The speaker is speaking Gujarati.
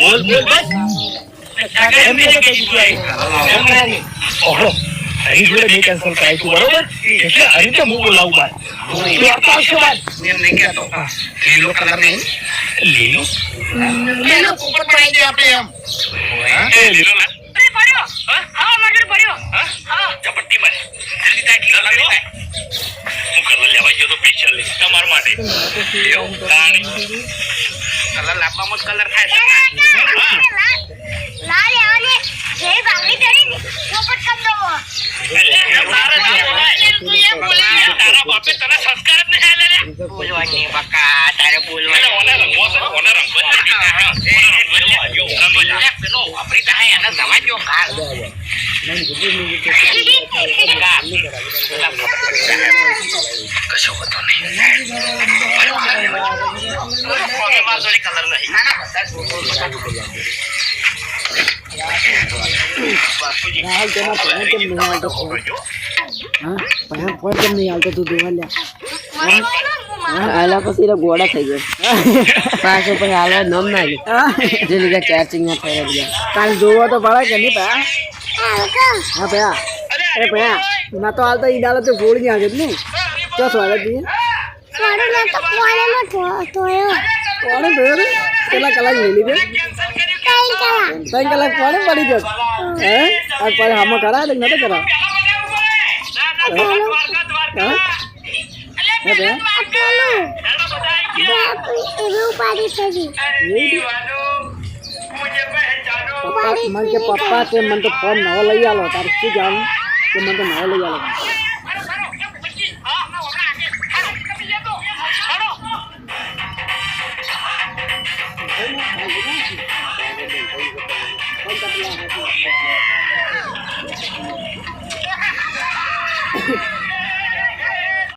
બોલ બોલ બસ કાકા એમને જે કહી દીધું ઓહો હરી જોડે મેં કેન્સલ કરાવી તું બરોબર એટલે હરી તો હું બોલાવું બાર તું આવતો આવશે બાર એમ નહીં કહેતો લીલો કલર નહીં લીલો લીલો પોપટ બનાવી દે આપણે એમ એ લીલો ના પડ્યો હા મગર પડ્યો હા ચપટ્ટી માં જલ્દી થાય લીલો લાવ્યો હું કલર લેવા ગયો તો સ્પેશિયલ તમાર માટે એવું તાણી કલર લાવવામાં જ કલર થાય લાલ આવને જે બાંગડી કરી પોપટ કમ દો તારા બાપે તને સંસ્કાર જ નહીં આલ્યા બોલવાની બકા તારે બોલવાની ઓને રંગો છે ઓને રંગો પેલો વાપરી થાય એને જવા દો કાર કશો હોતો નહીં કલર નહીં ના આલા પછી ગોળા થઈ ગયા પાછો પછી હાલવા નમ ના જે લીધા ચાર્જિંગ ના થઈ રહ્યા કાલ જોવો તો પડે કે નહીં પા હા ભયા અરે ભયા ના તો હાલતા ઈ ડાલે તો ગોળી ની આગળ નહીં ક્યાં સ્વાગત દીએ કોણે ભયો કેટલા કલાક લઈ લીધે 3 કલાક કોણે પડી ગયો હે આ પર હમ કરા દે નતો કરા હા હે ભયા मन के पप्पा से मन तो फोन नवा लई आलो तार की जान के मन तो नवा लई आलो Ha